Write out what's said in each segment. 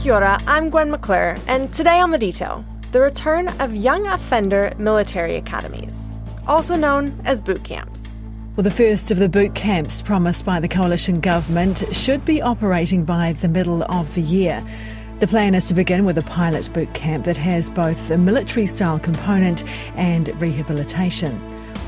Kia ora, I'm Gwen McClure, and today on The Detail, the return of young offender military academies, also known as boot camps. Well, the first of the boot camps promised by the coalition government should be operating by the middle of the year. The plan is to begin with a pilot boot camp that has both a military-style component and rehabilitation.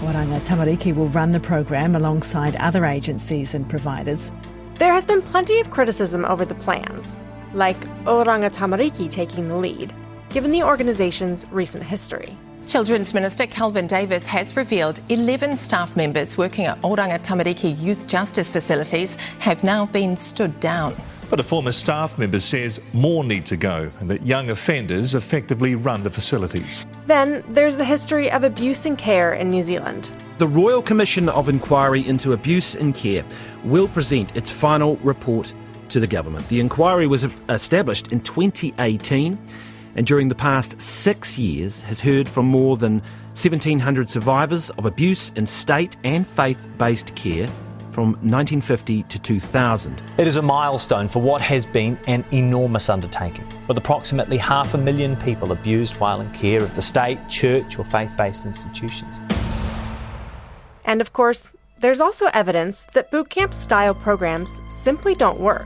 Oranga Tamariki will run the program alongside other agencies and providers. There has been plenty of criticism over the plans, like Oranga Tamariki taking the lead, given the organisation's recent history. Children's Minister Kelvin Davis has revealed 11 staff members working at Oranga Tamariki Youth Justice Facilities have now been stood down. But a former staff member says more need to go and that young offenders effectively run the facilities. Then there's the history of abuse and care in New Zealand. The Royal Commission of Inquiry into Abuse in Care will present its final report to the government. The inquiry was established in 2018 and during the past 6 years has heard from more than 1,700 survivors of abuse in state and faith-based care from 1950 to 2000. It is a milestone for what has been an enormous undertaking, with approximately 500,000 people abused while in care of the state, church or faith-based institutions. And of course, there's also evidence that boot camp-style programs simply don't work.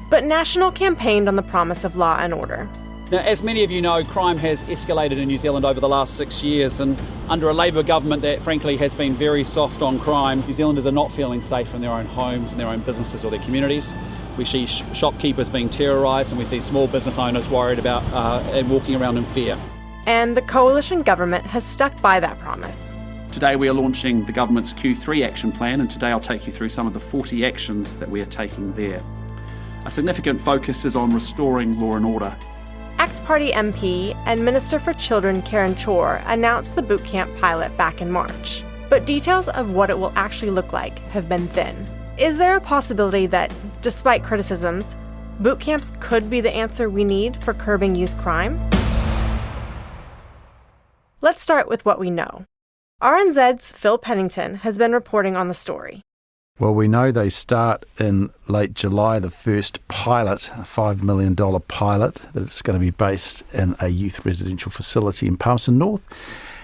But National campaigned on the promise of law and order. Now, as many of you know, crime has escalated in New Zealand over the last 6 years, and under a Labour government that frankly has been very soft on crime, New Zealanders are not feeling safe in their own homes, in their own businesses or their communities. We see shopkeepers being terrorised, and we see small business owners worried about and walking around in fear. And the coalition government has stuck by that promise. Today we are launching the government's Q3 action plan, and today I'll take you through some of the 40 actions that we are taking there. A significant focus is on restoring law and order. ACT Party MP and Minister for Children Karen Chor announced the boot camp pilot back in March. But details of what it will actually look like have been thin. Is there a possibility that, despite criticisms, boot camps could be the answer we need for curbing youth crime? Let's start with what we know. RNZ's Phil Pennington has been reporting on the story. Well, we know they start in late July, the first pilot, a $5 million pilot, that's going to be based in a youth residential facility in Palmerston North.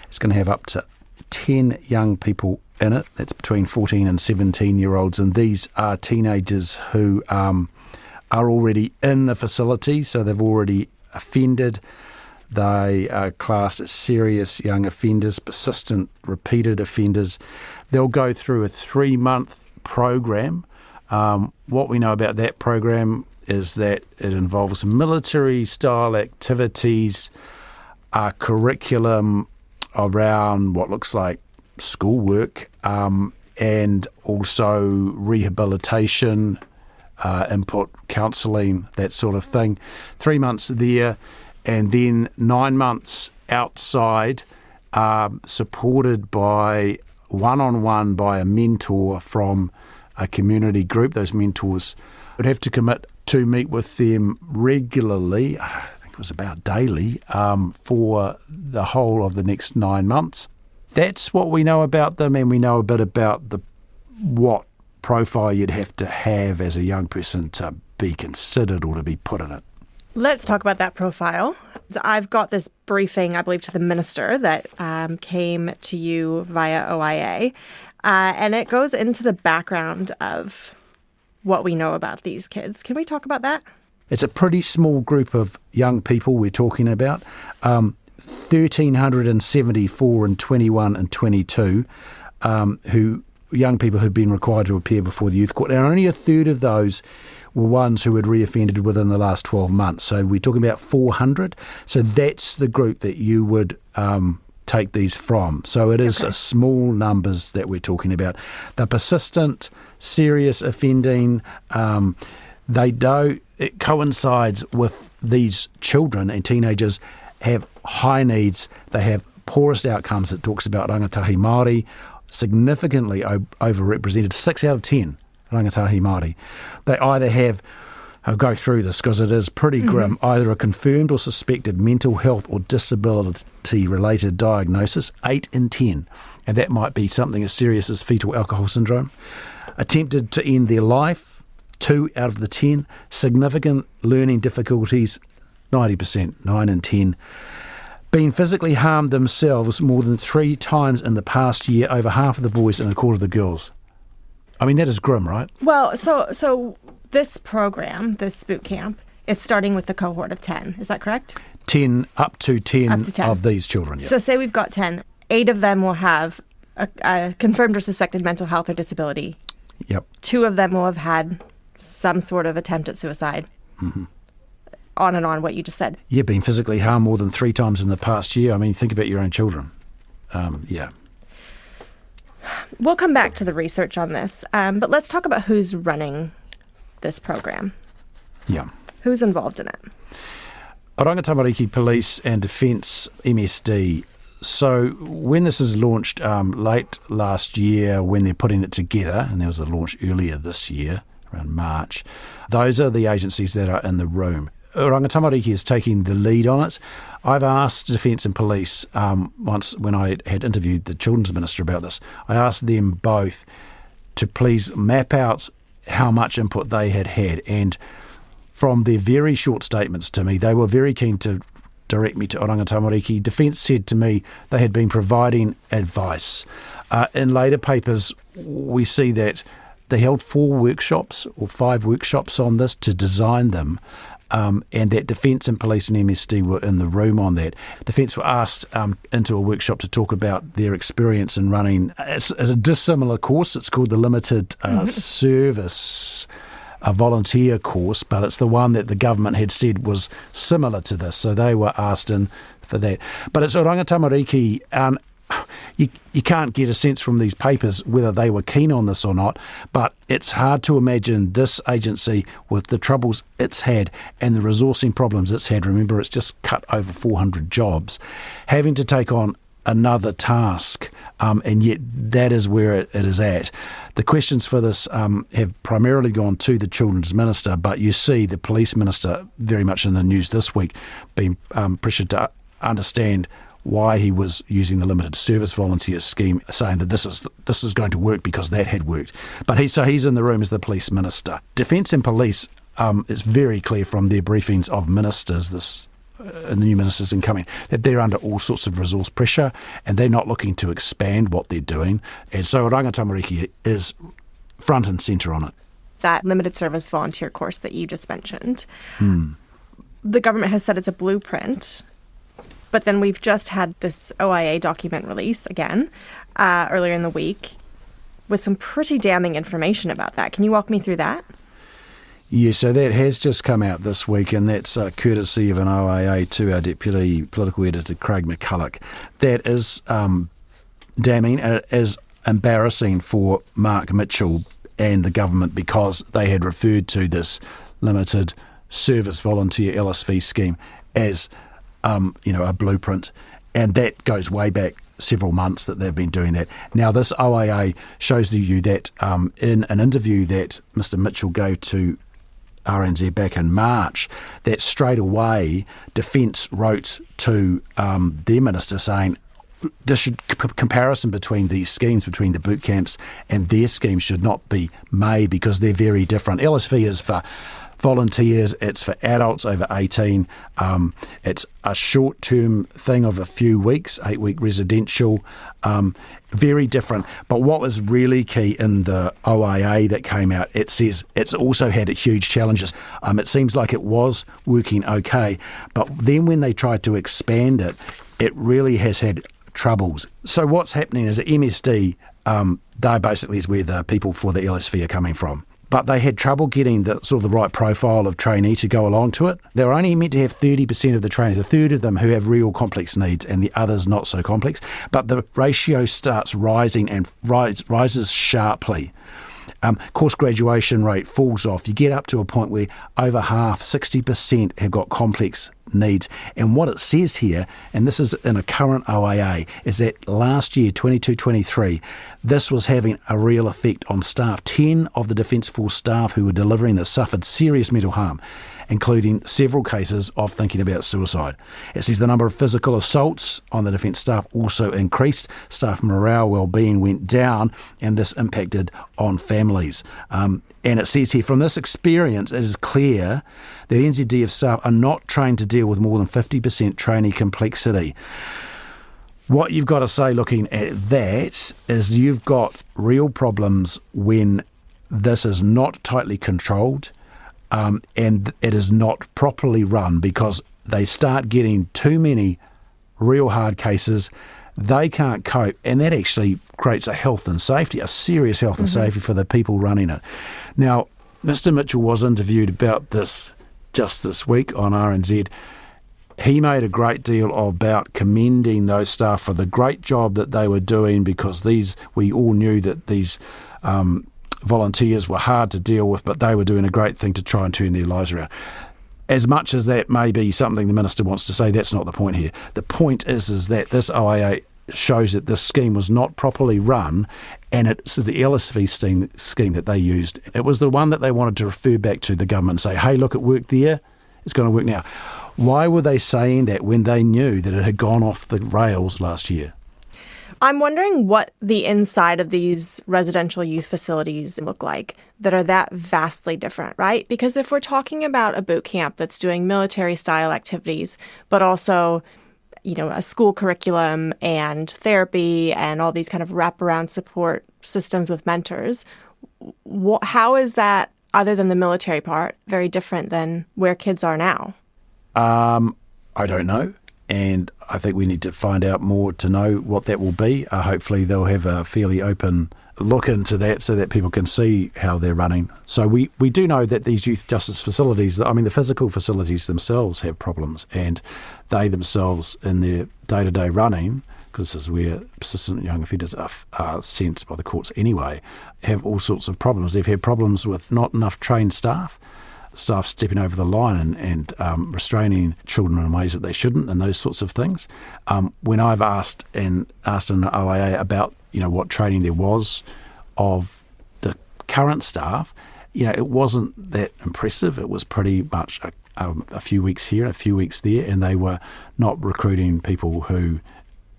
It's going to have up to 10 young people in it. That's between 14 and 17-year-olds, and these are teenagers who are already in the facility, so they've already offended. They are classed as serious young offenders, persistent, repeated offenders. They'll go through a 3-month program. What we know about that program is that it involves military-style activities, a curriculum around what looks like schoolwork, and also rehabilitation, input, counselling, that sort of thing. 3 months there, and then 9 months outside, supported by one-on-one by a mentor from a community group. Those mentors would have to commit to meet with them regularly, I think it was about daily, for the whole of the next 9 months. That's what we know about them, and we know a bit about what profile you'd have to have as a young person to be considered or to be put in it. Let's talk about that profile. I've got this briefing, I believe, to the minister that came to you via OIA, and it goes into the background of what we know about these kids. Can we talk about that? It's a pretty small group of young people we're talking about, 1,374 in 21 and 22, young people who've been required to appear before the youth court, and only a third of those were ones who had reoffended within the last 12 months. So we're talking about 400. So that's the group that you would take these from. So it is small numbers that we're talking about. The persistent, serious offending, it coincides with these children and teenagers have high needs. They have poorest outcomes. It talks about rangatahi Māori, significantly overrepresented, 6 out of 10 rangatahi Māori. They either have, I'll go through this because it is pretty grim, either a confirmed or suspected mental health or disability-related diagnosis, 8 in 10. And that might be something as serious as fetal alcohol syndrome. Attempted to end their life, 2 out of the 10. Significant learning difficulties, 90%, 9 in 10. Been physically harmed themselves more than 3 times in the past year, over half of the boys and a quarter of the girls. I mean, that is grim, right? Well, so this program, this boot camp, is starting with the cohort of 10. Is that correct? 10, up to 10 Up to 10. of these children. Yeah. So say we've got 10. 8 of them will have a confirmed or suspected mental health or disability. Yep. 2 of them will have had some sort of attempt at suicide. Mm-hmm. On and on, what you just said. Yeah, been physically harmed more than 3 times in the past year. I mean, think about your own children. Yeah. We'll come back to the research on this, but let's talk about who's running this program. Yeah. Who's involved in it? Oranga Tamariki Police and Defence MSD. So when this is launched late last year, when they're putting it together, and there was a launch earlier this year, around March, those are the agencies that are in the room. Oranga Tamariki is taking the lead on it. I've asked Defence and Police once when I had interviewed the Children's Minister about this, I asked them both to please map out how much input they had, and from their very short statements to me, they were very keen to direct me to Oranga Tamariki. Defence said to me they had been providing advice. In later papers, we see that they held 4 workshops or 5 workshops on this to design them, and that Defence and Police and MSD were in the room on that. Defence were asked into a workshop to talk about their experience in running as a dissimilar course. It's called the Limited Service volunteer course, but it's the one that the government had said was similar to this, so they were asked in for that. But it's Oranga Tamariki. You can't get a sense from these papers whether they were keen on this or not, but it's hard to imagine this agency, with the troubles it's had and the resourcing problems it's had, remember it's just cut over 400 jobs, having to take on another task, and yet that is where it is at. The questions for this have primarily gone to the Children's Minister, but you see the Police Minister very much in the news this week being pressured to understand why he was using the limited service volunteer scheme, saying that this is going to work because that had worked. But he's in the room as the Police Minister. Defence and Police, it's very clear from their briefings of ministers and the new ministers incoming, that they're under all sorts of resource pressure and they're not looking to expand what they're doing. And so Oranga Tamariki is front and centre on it. That limited service volunteer course that you just mentioned, the government has said it's a blueprint, but then we've just had this OIA document release again earlier in the week with some pretty damning information about that. Can you walk me through that? Yeah, so that has just come out this week, and that's courtesy of an OIA to our Deputy Political Editor, Craig McCulloch. That is damning, and it is embarrassing for Mark Mitchell and the government, because they had referred to this limited service volunteer LSV scheme as a blueprint, and that goes way back several months that they've been doing that. Now, this OIA shows you that in an interview that Mr Mitchell gave to RNZ back in March, that straight away Defence wrote to their minister saying comparison between these schemes, between the boot camps and their schemes, should not be made because they're very different. LSV is for volunteers, it's for adults over 18. It's a short-term thing of a few weeks, 8-week residential, very different. But what was really key in the OIA that came out, it says it's also had huge challenges. It seems like it was working okay, but then when they tried to expand it, it really has had troubles. So what's happening is that MSD, they basically is where the people for the LSV are coming from. But they had trouble getting the sort of the right profile of trainee to go along to it. They were only meant to have 30% of the trainees, a third of them who have real complex needs and the others not so complex. But the ratio starts rising and rises sharply. Course graduation rate falls off. You get up to a point where over half, 60%, have got complex needs. And what it says here, and this is in a current OIA, is that last year, 22-23, this was having a real effect on staff. 10 of the Defence Force staff who were delivering this suffered serious mental harm, including several cases of thinking about suicide. It says the number of physical assaults on the Defence staff also increased. Staff morale, well-being went down, and this impacted on families. And it says here, from this experience, it is clear that NZDF staff are not trained to deal with more than 50% trainee complexity. What you've got to say looking at that is you've got real problems when this is not tightly controlled and it is not properly run, because they start getting too many real hard cases. They can't cope, and that actually creates a health and safety, a serious health and safety for the people running it. Now, Mr Mitchell was interviewed about this just this week on RNZ. He made a great deal about commending those staff for the great job that they were doing, because we all knew that these volunteers were hard to deal with, but they were doing a great thing to try and turn their lives around. As much as that may be something the Minister wants to say, that's not the point here. The point is that this OIA shows that this scheme was not properly run, and this is the LSV scheme that they used. It was the one that they wanted to refer back to the government and say, hey, look, it worked there, it's going to work now. Why were they saying that when they knew that it had gone off the rails last year? I'm wondering what the inside of these residential youth facilities look like that are that vastly different, right? Because if we're talking about a boot camp that's doing military-style activities, but also, a school curriculum and therapy and all these kind of wraparound support systems with mentors, how is that, other than the military part, very different than where kids are now? I don't know. And I think we need to find out more to know what that will be. Hopefully they'll have a fairly open look into that so that people can see how they're running. So we do know that these youth justice facilities, the physical facilities themselves have problems, and they themselves in their day-to-day running, because this is where persistent young offenders are sent by the courts anyway, have all sorts of problems. They've had problems with not enough trained staff stepping over the line and restraining children in ways that they shouldn't, and those sorts of things. When I've asked an OIA about what training there was of the current staff, it wasn't that impressive. It was pretty much a few weeks here, a few weeks there, and they were not recruiting people who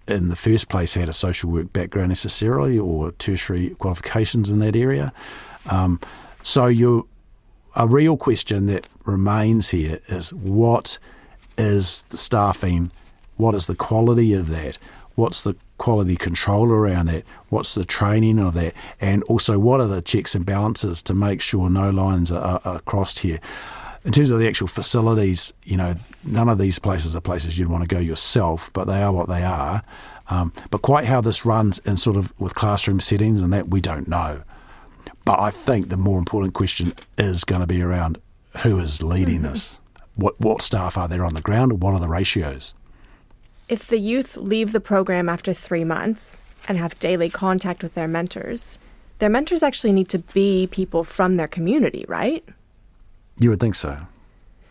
in the first place had a social work background necessarily or tertiary qualifications in that area. A real question that remains here is, what is the staffing? What is the quality of that? What's the quality control around that? What's the training of that? And also, what are the checks and balances to make sure no lines are crossed here? In terms of the actual facilities, none of these places are places you'd want to go yourself, but they are what they are. But quite how this runs in sort of with classroom settings and that, we don't know. But I think the more important question is going to be around who is leading this. What staff are there on the ground, and what are the ratios? If the youth leave the program after 3 months and have daily contact with their mentors actually need to be people from their community, right? You would think so.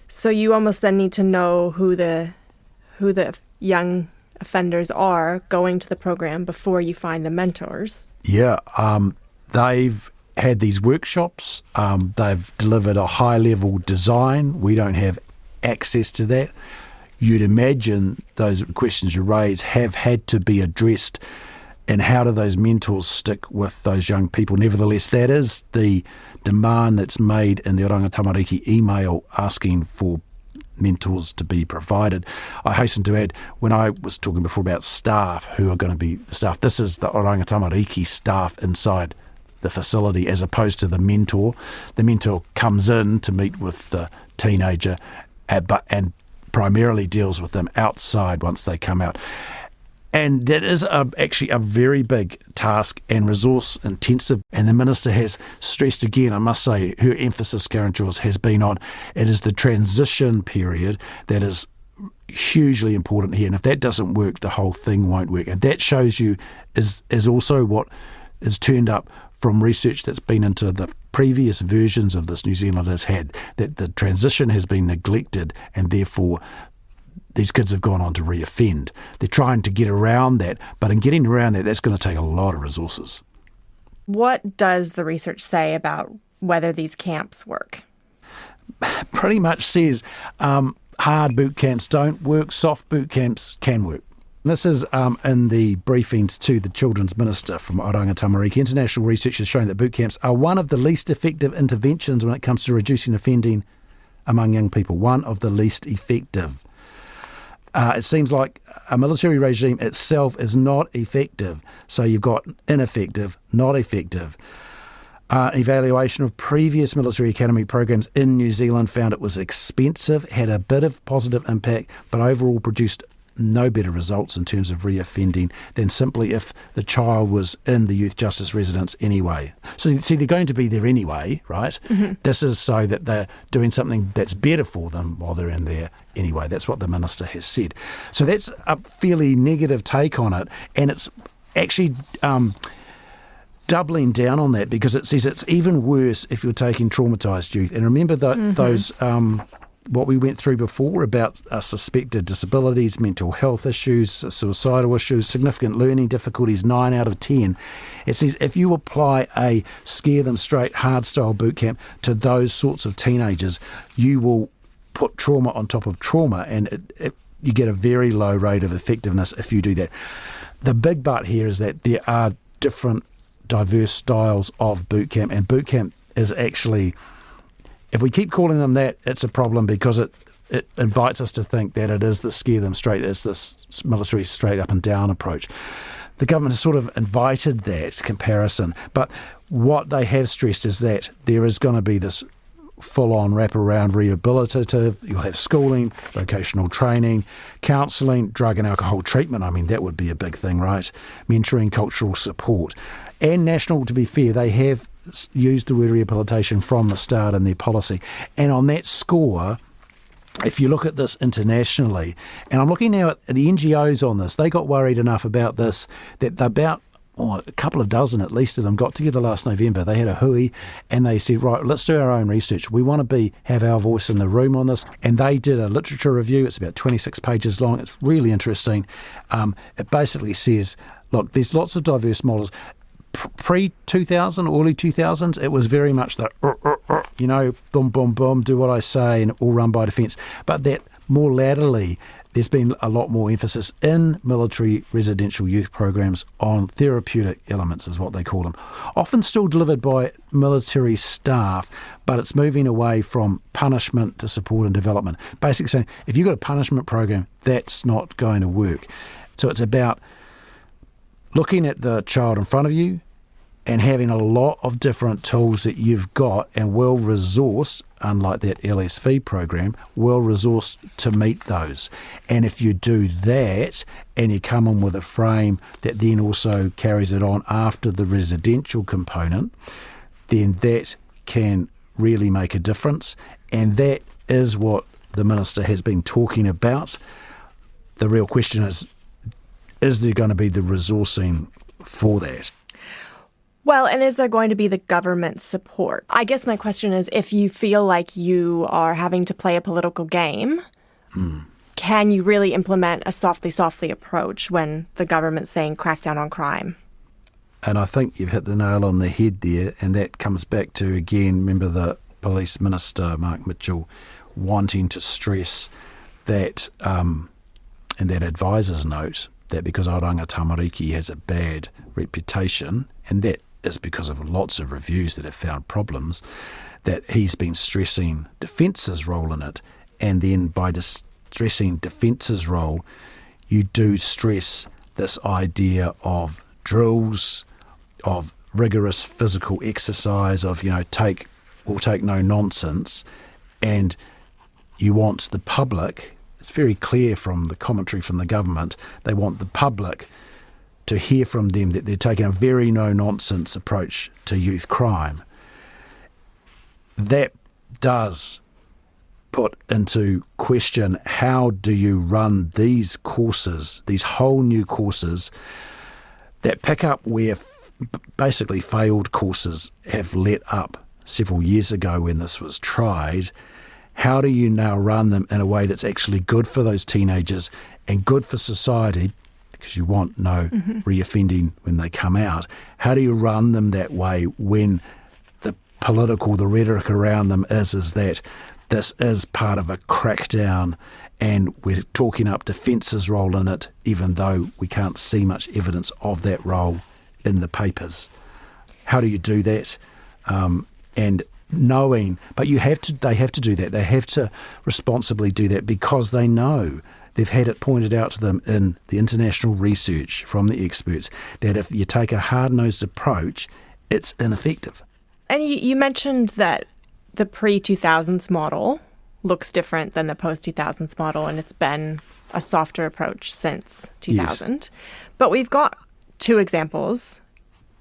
So you almost then need to know who the young offenders are going to the program before you find the mentors. Yeah, they've had these workshops. They've delivered a high-level design. We don't have access to that. You'd imagine those questions you raise have had to be addressed, and how do those mentors stick with those young people? Nevertheless, that is the demand that's made in the Oranga Tamariki email asking for mentors to be provided. I hasten to add, when I was talking before about staff who are going to be the staff, this is the Oranga Tamariki staff inside the facility as opposed to the mentor. The mentor comes in to meet with the teenager and primarily deals with them outside once they come out. And that is actually a very big task and resource intensive. And the Minister has stressed again, I must say, her emphasis, Karen Chor's, has been on it is the transition period that is hugely important here. And if that doesn't work, the whole thing won't work. And that shows you is also what is turned up from research that's been into the previous versions of this New Zealand has had, that the transition has been neglected and therefore these kids have gone on to reoffend. They're trying to get around that, but in getting around that, that's going to take a lot of resources. What does the research say about whether these camps work? Pretty much says hard boot camps don't work, soft boot camps can work. This is in the briefings to the Children's Minister from Oranga Tamariki. International research has shown that boot camps are one of the least effective interventions when it comes to reducing offending among young people. One of the least effective. It seems like a military regime itself is not effective. So you've got ineffective, not effective. Evaluation of previous military academy programs in New Zealand found it was expensive, had a bit of positive impact, but overall produced no better results in terms of reoffending than simply if the child was in the youth justice residence anyway. So, see, they're going to be there anyway, right? Mm-hmm. This is so that they're doing something that's better for them while they're in there anyway. That's what the Minister has said. So that's a fairly negative take on it, and it's actually doubling down on that because it says it's even worse if you're taking traumatised youth. And remember those what we went through before about suspected disabilities, mental health issues, suicidal issues, significant learning difficulties, 9 out of 10. It says if you apply a scare them straight hard-style boot camp to those sorts of teenagers, you will put trauma on top of trauma, and you get a very low rate of effectiveness if you do that. The big but here is that there are different diverse styles of boot camp, and boot camp is actually, if we keep calling them that, it's a problem because it invites us to think that it is the scare them straight, it's this military straight up and down approach. The government has sort of invited that comparison, but what they have stressed is that there is going to be this full-on wraparound rehabilitative, you'll have schooling, vocational training, counselling, drug and alcohol treatment, I mean that would be a big thing, right? Mentoring, cultural support. And National, to be fair, they have used the word rehabilitation from the start in their policy. And on that score, if you look at this internationally, and I'm looking now at the NGOs on this, they got worried enough about this that about a couple of dozen at least of them got together last November. They had a hui and they said, right, let's do our own research. We want to have our voice in the room on this. And they did a literature review. It's about 26 pages long. It's really interesting. It basically says, look, there's lots of diverse models. Pre-2000, early 2000s, it was very much the, boom, boom, boom, do what I say, and all run by defence. But that more latterly, there's been a lot more emphasis in military residential youth programs on therapeutic elements, is what they call them. Often still delivered by military staff, but it's moving away from punishment to support and development. Basically saying, if you've got a punishment program, that's not going to work. So it's about looking at the child in front of you and having a lot of different tools that you've got and well-resourced, unlike that LSV program, well-resourced to meet those. And if you do that and you come in with a frame that then also carries it on after the residential component, then that can really make a difference. And that is what the Minister has been talking about. The real question is there going to be the resourcing for that? Well, and is there going to be the government support? I guess my question is, if you feel like you are having to play a political game, can you really implement a softly approach when the government's saying crack down on crime? And I think you've hit the nail on the head there, and that comes back to, again, remember the Police Minister, Mark Mitchell, wanting to stress that, in that advisor's note, that because Oranga Tamariki has a bad reputation, and that is because of lots of reviews that have found problems, that he's been stressing Defence's role in it. And then by stressing Defence's role, you do stress this idea of drills, of rigorous physical exercise, of, take no nonsense. And you want the public, it's very clear from the commentary from the government, they want the public to hear from them that they're taking a very no-nonsense approach to youth crime. That does put into question, how do you run these courses, these whole new courses that pick up where basically failed courses have let up several years ago when this was tried? How do you now run them in a way that's actually good for those teenagers and good for society, because you want no reoffending when they come out? How do you run them that way when the rhetoric around them is that this is part of a crackdown and we're talking up Defence's role in it, even though we can't see much evidence of that role in the papers. How do you do that? And knowing, but they have to do that. They have to responsibly do that because they know, they've had it pointed out to them in the international research from the experts, that if you take a hard-nosed approach, it's ineffective. And you mentioned that the pre-2000s model looks different than the post-2000s model, and it's been a softer approach since 2000. Yes. But we've got two examples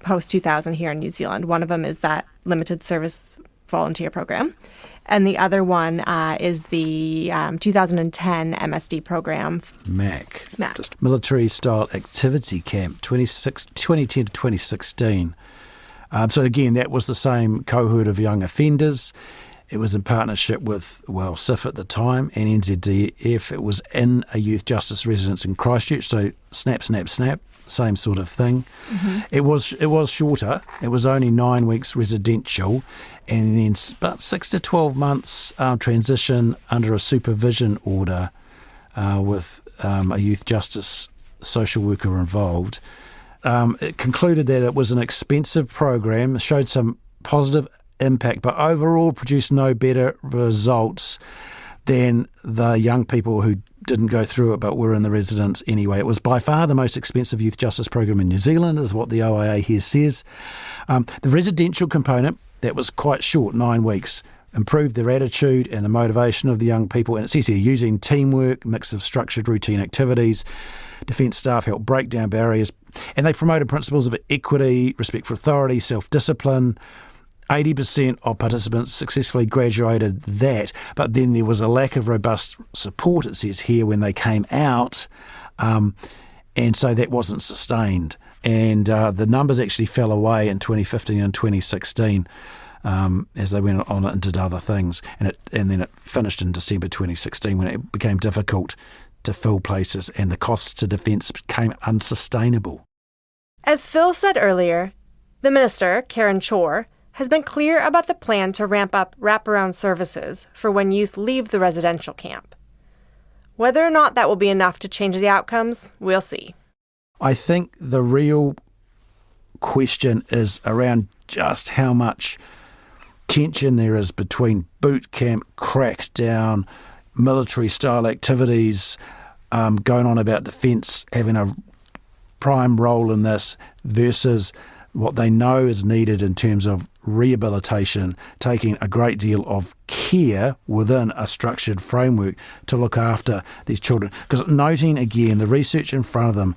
post-2000 here in New Zealand. One of them is that limited service volunteer program, and the other one is the 2010 MSD program. MAC. Just military-style activity camp, 2010 to 2016. So again, that was the same cohort of young offenders. It was in partnership with, SIF at the time and NZDF. It was in a youth justice residence in Christchurch, so snap, same sort of thing. Mm-hmm. It was shorter. It was only 9 weeks residential, and then about 6 to 12 months transition under a supervision order with a youth justice social worker involved. It concluded that it was an expensive program, showed some positive impact, but overall produced no better results than the young people who didn't go through it but were in the residence anyway. It was by far the most expensive youth justice program in New Zealand, is what the OIA here says. The residential component, that was quite short, 9 weeks, improved their attitude and the motivation of the young people. And it says here, using teamwork, mix of structured routine activities, Defence staff helped break down barriers, and they promoted principles of equity, respect for authority, self-discipline. 80% of participants successfully graduated that, but then there was a lack of robust support, it says here, when they came out, and so that wasn't sustained. And the numbers actually fell away in 2015 and 2016 as they went on into other things, and then it finished in December 2016 when it became difficult to fill places and the costs to Defence became unsustainable. As Phil said earlier, the Minister, Karen Chor, has been clear about the plan to ramp up wraparound services for when youth leave the residential camp. Whether or not that will be enough to change the outcomes, we'll see. I think the real question is around just how much tension there is between boot camp, crackdown, military-style activities, going on about Defence having a prime role in this versus what they know is needed in terms of rehabilitation, taking a great deal of care within a structured framework to look after these children. Because noting again, the research in front of them,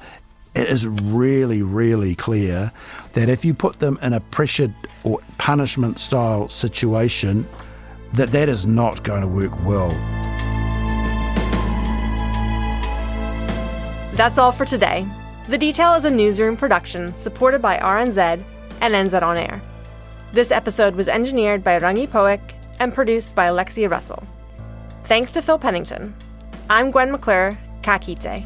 it is really, really clear that if you put them in a pressured or punishment style situation, that is not going to work well. That's all for today. The Detail is a newsroom production supported by RNZ and NZ On Air. This episode was engineered by Rangi Poick and produced by Alexia Russell. Thanks to Phil Pennington. I'm Gwen McClure. Ka kite.